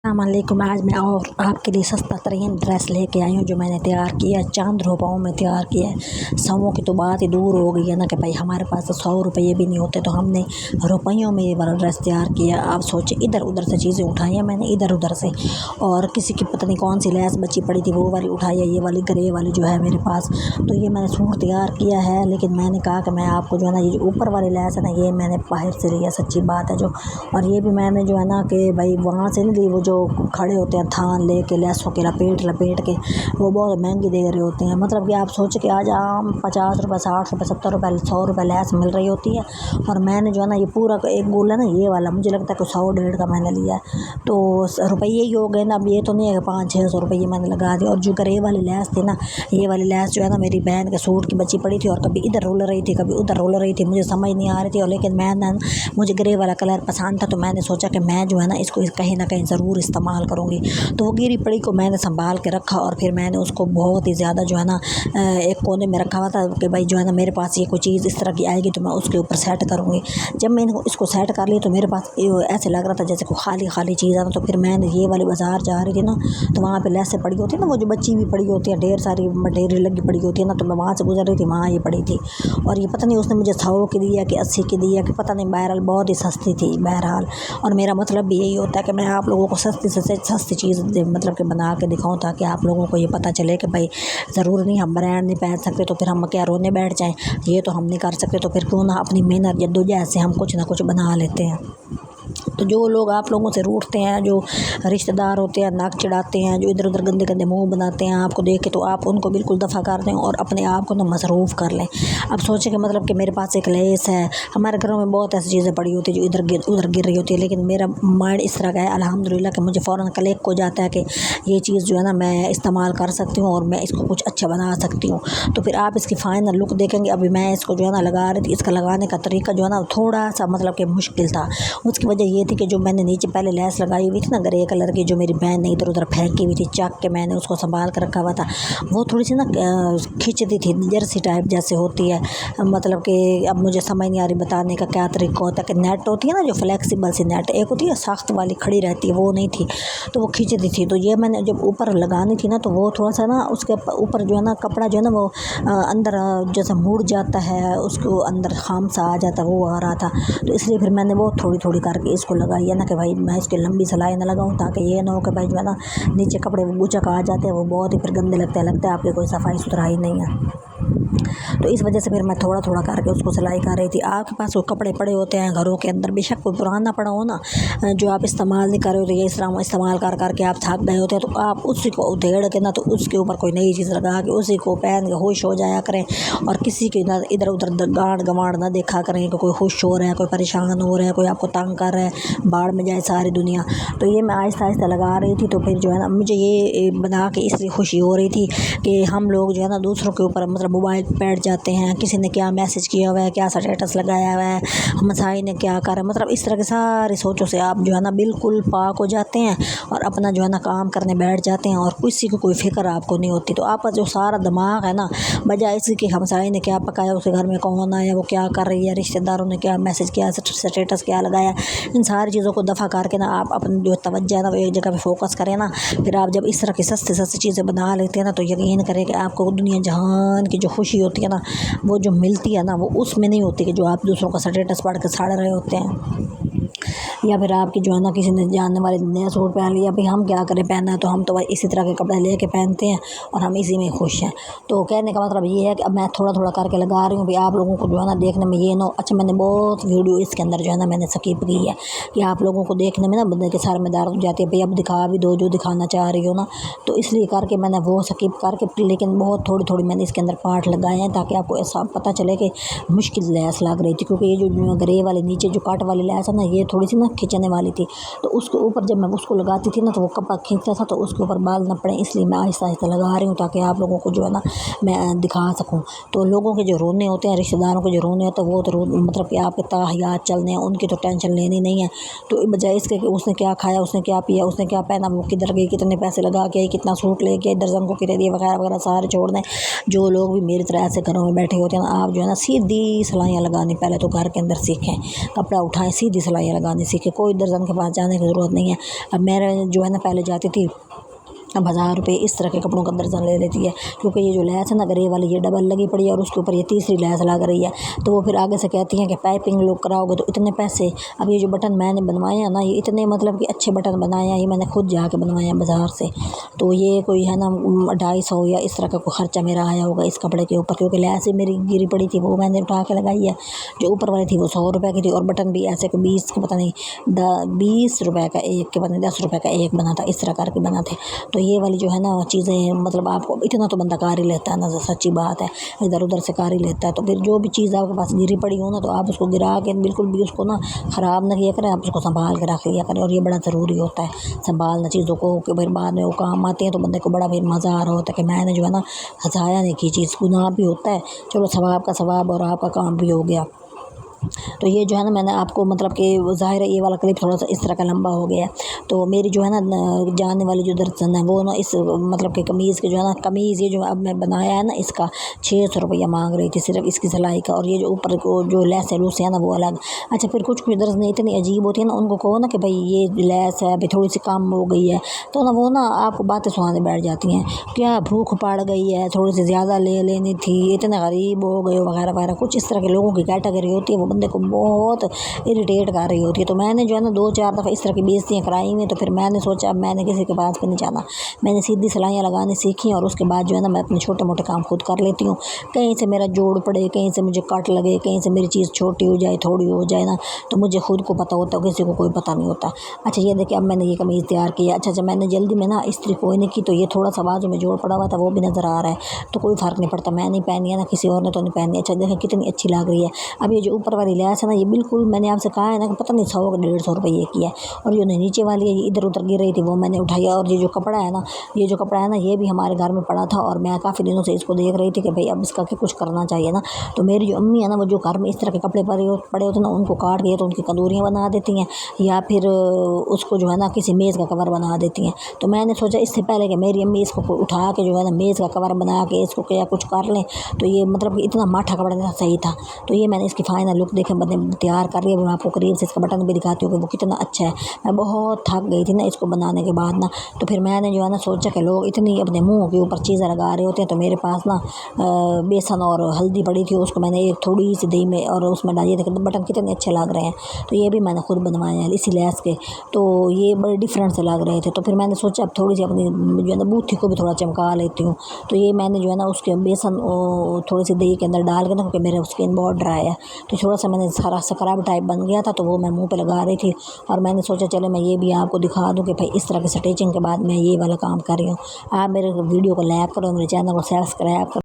अस्सलामुअलैकुम। आज मैं और आपके लिए सस्ता तरीन ड्रेस लेके आई हूँ जो मैंने तैयार किया है। चंद रुपयों में तैयार किया है। सौों की तो बात ही दूर हो गई है ना कि भाई हमारे पास तो 100 रुपये भी नहीं होते, तो हमने रुपयों में ये वाला ड्रेस तैयार किया। आप सोचे इधर उधर से चीज़ें उठाई हैं मैंने, इधर उधर से, और किसी की पता नहीं कौन सी लैस बची पड़ी थी वो वाली उठाई है, ये वाली ग्रे वाली जो है मेरे पास। तो ये मैंने सूट तैयार किया है, लेकिन मैंने कहा कि मैं आपको जो है ना ये जो ऊपर वाली लैस है ना ये मैंने बाहर से लिया, सच्ची बात है जो। और ये भी मैंने जो है ना कि भाई वहाँ से नहीं ली, वो जो खड़े होते हैं थान लेके लैसों के लपेट के, वो बहुत महंगी दे रहे होते हैं। मतलब कि आप सोच के आज आम 50 रुपये 60 रुपये 70 रुपये 100 रुपये लैस मिल रही होती है, और मैंने जो है ना ये पूरा एक गोल है ना ये वाला, मुझे लगता है कि 100-150 का मैंने लिया है, तो रुपये ही हो गए ना। अब ये तो नहीं है कि 500-600 रुपये मैंने लगा दिया। और जो ग्रे वाली लैस थी ना, ये वाली लैस जो है ना मेरी बहन के सूट की बची पड़ी थी, और कभी इधर रोल रही थी कभी उधर रोल रही थी, मुझे समझ नहीं आ रही थी। और लेकिन मुझे ग्रे वाला कलर पसंद था, तो मैंने सोचा कि मैं जो है ना इसको कहीं ना कहीं ज़रूर इस्तेमाल करूँगी। तो वो गिरी पड़ी को मैंने संभाल के रखा, और फिर मैंने उसको बहुत ही ज़्यादा जो है ना एक कोने में रखा हुआ था कि भाई जो है ना मेरे पास ये कोई चीज़ इस तरह की आएगी तो मैं उसके ऊपर सेट करूँगी। जब मैंने इसको सेट कर लिया तो मेरे पास ऐसे लग रहा था जैसे कोई खाली खाली चीज़ है। तो फिर मैंने ये वाली बाज़ार जा रही थी ना, तो वहाँ पे लैसें पड़ी होती है ना, वो जो बच्ची भी पड़ी होती है, ढेर सारी मटेरियल लगी पड़ी होती है ना, तो मैं वहाँ से गुजर रही थी, वहाँ ये पड़ी थी। और ये पता नहीं उसने मुझे 100 की दी है कि 80 की दी है कि पता नहीं, बहरहाल बहुत ही सस्ती थी बहरहाल। और मेरा मतलब भी यही होता है कि मैं आप लोगों को सस्ती से सस्ती चीज़ मतलब कि बना के दिखाऊं, ताकि आप लोगों को ये पता चले कि भाई ज़रूर नहीं हम ब्रांड नहीं पहन सकते तो फिर हम क्या रोने बैठ जाएं, ये तो हम नहीं कर सकते तो फिर क्यों ना अपनी मेहनत जद्दोजहद से हम कुछ ना कुछ बना लेते हैं। तो जो लोग आप लोगों से रूठते हैं, जो रिश्तेदार होते हैं, नाक चिढ़ाते हैं, जो इधर उधर गंदे गंदे मुंह बनाते हैं आपको देख के, तो आप उनको बिल्कुल दफ़ा कर दें और अपने आप को ना मसरूफ़ कर लें। अब सोचें कि मतलब कि मेरे पास एक लेस है, हमारे घरों में बहुत ऐसी चीज़ें पड़ी होती है जो उधर गिर रही होती है, लेकिन मेरा माइंड इस तरह का है अल्हम्दुलिल्लाह कि मुझे फ़ौरन क्लिक हो जाता है कि ये चीज़ जो है ना मैं इस्तेमाल कर सकती हूँ और मैं इसको कुछ अच्छा बना सकती हूँ। तो फिर आप इसकी फ़ाइनल लुक देखेंगे। अभी मैं इसको जो है ना लगा रही थी, इसका लगाने का तरीका जो है ना थोड़ा सा मतलब कि मुश्किल था। उसकी वजह ये थी कि जो मैंने नीचे पहले लैस लगाई हुई थी ना ग्रे कलर की, जो मेरी बहन ने इधर उधर फेंकी हुई थी, चक के मैंने उसको संभाल कर रखा हुआ था, वो थोड़ी सी ना खिंचती थी, जर्सी टाइप जैसे होती है। मतलब कि अब मुझे समझ नहीं आ रही बताने का क्या तरीका होता है कि नेट होती है ना जो फ्लेक्सिबल सी नेट, एक होती है सख्त वाली खड़ी रहती है, वो नहीं थी, तो वो खिंचती थी। तो ये मैंने जब ऊपर लगानी थी ना, तो वो थोड़ा सा ना उसके ऊपर जो है ना कपड़ा जो है ना वो अंदर जैसे मुड़ जाता है, उसको अंदर खाम सा आ जाता है, वो आ रहा था। तो इसलिए फिर मैंने वो थोड़ी थोड़ी करके इसको लगाई है ना कि भाई मैं इसकी लंबी सिलाई ना लगाऊं, ताकि ये ना हो कि भाई जो है ना नीचे कपड़े गुचक आ जाते हैं, वो बहुत ही फिर गंदे लगता है आपके कोई सफाई सुथराई नहीं है। तो इस वजह से फिर मैं थोड़ा थोड़ा करके उसको सिलाई कर रही थी। आपके पास वो कपड़े पड़े होते हैं घरों के अंदर, बेशक कोई पुराना पड़ा हो ना जो आप इस्तेमाल नहीं कर रहे हो, तो ये इस्तेमाल कर करके आप थक गए होते हैं, तो आप उसी को उधेड़ के ना तो उसके ऊपर कोई नई चीज़ लगा के उसी को पहन के खुश हो जाया करें, और किसी की ना इधर उधर गांड गंवाड़ ना देखा करें कि कोई खुश हो रहा है, कोई परेशान हो रहा है, कोई आपको तंग कर रहा है, बाढ़ में जाए सारी दुनिया। तो ये मैं आहिस्ता आहिस्ता लगा रही थी। तो फिर जो है ना मुझे ये बना के इसलिए खुशी हो रही थी कि हम लोग जो है ना दूसरों के ऊपर मतलब मोबाइल पर बैठ जाते हैं, किसी ने क्या मैसेज किया हुआ है, क्या स्टेटस लगाया हुआ है, हमसाई ने क्या करा, मतलब इस तरह के सारी सोचों से आप जो है ना बिल्कुल पाक हो जाते हैं और अपना जो है ना काम करने बैठ जाते हैं, और किसी को कोई फिक्र आपको नहीं होती। तो आपका जो सारा दिमाग है ना, बजाय इसी के हमसाई ने क्या पकाया, उसके घर में कौन आया, वो क्या कर रही है, रिश्तेदारों ने क्या मैसेज किया, स्टेटस क्या लगाया, इन सारी चीज़ों को दफ़ा करके ना आप अपनी जो तवज्जो है ना वो एक जगह पे फोकस करें ना। फिर आप जब इस तरह की सस्ती सस्ती चीज़ें बना लेते हैं ना, तो यकीन करें कि आपको दुनिया जहान की जो खुशी होती है ना, वो जो मिलती है ना, वो उसमें नहीं होती कि जो आप दूसरों का स्टेटस पढ़ के सड़ रहे होते हैं, या फिर आपकी जो है ना किसी ने जानने वाले नया सूट पहन लिया, भाई हम क्या करें पहनना है, तो हम तो भाई इसी तरह के कपड़े लेके पहनते हैं और हम इसी में खुश हैं। तो कहने का मतलब ये है कि अब मैं थोड़ा थोड़ा करके लगा रही हूँ, भाई आप लोगों को जो है ना देखने में ये ना अच्छा, मैंने बहुत वीडियो इसके अंदर जो है ना मैंने स्किप की है कि आप लोगों को देखने में ना बंदे के सर में दर्द हो जाती है, भाई अब दिखा भी दो जो दिखाना चाह रही हो ना, तो इसलिए करके मैंने वो स्किप करके, लेकिन बहुत थोड़ी थोड़ी मैंने इसके अंदर पार्ट लगाए हैं ताकि आपको ऐसा पता चले कि मुश्किल लैस लग रही थी। क्योंकि ये जो ग्रे वाली नीचे जो कट वाली लैस है ना, ये थोड़ी सी ना खिंचने वाली थी, तो उसके ऊपर जब मैं उसको लगाती थी ना तो वो कपड़ा खींचता था, तो उसके ऊपर बाल न पड़े, इसलिए मैं आहिस्ता आहिस्ता लगा रही हूँ ताकि आप लोगों को जो है ना मैं दिखा सकूँ। तो लोगों के जो रोने होते हैं, रिश्तेदारों के जो रोने होते हैं, वो तो मतलब कि आपके ताहियात चलने हैं, उनकी तो टेंशन लेनी नहीं है। तो बजाय इसके कि उसने क्या खाया, उसने क्या पिया, उसने क्या पहना, वो किधर गई, कितने पैसे लगा के आई, कितना सूट लेके आई, दर्जन को कितने दिए, वगैरह वगैरह सारे छोड़ दें। जो लोग भी मेरी तरह ऐसे घरों में बैठे होते हैं, आप जो है ना सीधी सिलाइयाँ लगानी, पहले तो घर के अंदर सीखें, कपड़ा उठाएं, सीधी सिलाइयाँ लगानी लगानी सीखे, कोई दर्जन के पास जाने की ज़रूरत नहीं है। अब मैं जो है ना पहले जाती थी, अब 1000 रुपये इस तरह के कपड़ों का दर्जन ले लेती है, क्योंकि ये जो लैस है ना ग्रे वाली, ये डबल लगी पड़ी है और उसके ऊपर ये तीसरी लैस लग रही है। तो वो फिर आगे से कहती हैं कि पाइपिंग लोग कराओगे तो इतने पैसे। अब ये जो बटन मैंने बनवाए हैं ना, ये इतने मतलब कि अच्छे बटन बनाए हैं, ये मैंने खुद जाके बनवाए हैं बाज़ार से। तो ये कोई है ना 250 या इस तरह का कोई ख़र्चा मेरा आया होगा इस कपड़े के ऊपर, क्योंकि लैस ही मेरी गिरी पड़ी थी, वो मैंने उठा के लगाई है। जो ऊपर वाली थी वो 100 रुपये की थी, और बटन भी ऐसे कि 20 के पता नहीं 20 रुपये का एक के पता नहीं 10 रुपये का एक बना था, इस तरह करके बना थे। तो ये वाली जो है ना चीज़ें, मतलब आपको इतना तो बंदा कार ही लेता है ना, सच्ची बात है, इधर उधर से कार ही लेता है। तो फिर जो भी चीज़ आपके पास गिरी पड़ी हो ना, तो आप उसको गिरा के बिल्कुल भी उसको ना ख़राब ना किया करें, आप उसको संभाल के रख लिया करें। और ये बड़ा ज़रूरी होता है संभालना चीज़ों को, कि फिर बाद में वो काम आते हैं तो बंदे को बड़ा फिर मज़ा आ रहा होता है कि मैंने जो है ना हँसाया नहीं की चीज़, गुनाह भी होता है, चलो सवाब का सवाब और आपका काम भी हो गया। तो ये जो है ना मैंने आपको मतलब कि ज़ाहिर है ये वाला क्लिप थोड़ा सा इस तरह का लंबा हो गया है। तो मेरी जो है ना जाने वाली जो दर्जन है वो ना इस मतलब कि कमीज़ के जो है ना, कमीज़ ये जो अब मैं बनाया है ना, इसका 600 रुपया मांग रही थी सिर्फ इसकी सिलाई का, और ये जो ऊपर को जो लैस है लूस है ना वो अलग। अच्छा, फिर कुछ कुछ दर्जन इतनी अजीब होती है ना, उनको कहो ना कि भाई ये लैस है भाई थोड़ी सी कम हो गई है, तो ना वो ना आपको बातें सुनाने बैठ जाती हैं, क्या भूख पड़ गई है, थोड़ी सी ज़्यादा ले लेनी थी, इतने गरीब हो गए वगैरह वगैरह, कुछ इस तरह के लोगों की कैटेगरी होती है, वो बंदे को बहुत इरिटेट कर रही होती है। तो मैंने जो है ना 2-4 दफ़ा इस तरह की बेइज्जतियाँ कराई हुई, तो फिर मैंने सोचा अब मैंने किसी के पास भी नहीं जाना, मैंने सीधी सिलाइयाँ लगानी सीखी, और उसके बाद जो है ना मैं अपने छोटे मोटे काम खुद कर लेती हूँ। कहीं से मेरा जोड़ पड़े, कहीं से मुझे कट लगे, कहीं से मेरी चीज़ छोटी हो जाए, थोड़ी हो जाए ना, तो मुझे खुद को पता होता है, किसी को कोई पता नहीं होता। अच्छा, ये देखिए अब मैंने ये कमीज़ तैयार की है। अच्छा, मैंने जल्दी में ना इस्त्री कोई नहीं की, तो ये थोड़ा सा बाजू में जोड़ पड़ा हुआ था वो भी नज़र आ रहा है, तो कोई फ़र्क नहीं पड़ता, मैं नहीं पहनी है ना किसी और ने तो नहीं पहनी। अच्छा देखें कितनी अच्छी लग रही है। अब ये जो ऊपर वाली लैस है ना, ये बिल्कुल मैंने आपसे कहा है ना कि पता नहीं 100-150 रुपये की है, और जो नीचे वाली है ये इधर उधर गिर रही थी वो मैंने उठाई। और ये जो कपड़ा है ना, ये जो कपड़ा है ना, ये भी हमारे घर में पड़ा था, और मैं काफ़ी दिनों से इसको देख रही थी कि भाई अब इसका कुछ करना चाहिए ना। तो मेरी जो अम्मी है ना, वो जो घर में इस तरह के कपड़े पड़े होते ना, उनको काट के तो उनकी कंदूरियाँ बना देती हैं, या फिर उसको जो है ना किसी मेज़ का कवर बना देती हैं। तो मैंने सोचा इससे पहले कि मेरी अम्मी इसको उठा के जो है ना मेज़ का कवर बना के इसको क्या कुछ कर लें, तो ये मतलब इतना माठा कपड़ा था, सही था। तो ये मैंने इसकी फाइनल लुक देखे बने तैयार कर रही है। मैं आपको करीब से इसका बटन भी दिखाती हूँ कि वो कितना अच्छा है। मैं बहुत थक गई थी ना इसको बनाने के बाद ना, तो फिर मैंने जो है ना सोचा कि लोग इतनी अपने मुँह के ऊपर चीज़ें लगा रहे होते हैं, तो मेरे पास ना बेसन और हल्दी पड़ी थी, उसको मैंने एक थोड़ी सी दही में और उसमें डाली थी, बटन कितने अच्छे लग रहे हैं। तो ये भी मैंने खुद बनवाए हैं इसी लैस के, तो ये बड़े डिफरेंट से लग रहे थे। तो फिर मैंने सोचा अब थोड़ी सी अपनी जो है ना बूथी को भी थोड़ा चमका लेती हूँ। तो ये मैंने जो है ना उसके बेसन थोड़ी सी दही के अंदर डाल के ना, क्योंकि मेरा स्किन बहुत ड्राई है, तो थोड़ा सा मैंने सारा स्क्रब टाइप बन गया था, तो वो मैं मुंह पे लगा रही थी। और मैंने सोचा चलो मैं ये भी आपको दिखा दूँ कि भाई इस तरह की स्टिचिंग के बाद मैं ये वाला काम कर रही हूँ। आप मेरे वीडियो को लाइक करो, मेरे चैनल को सब्सक्राइब करो।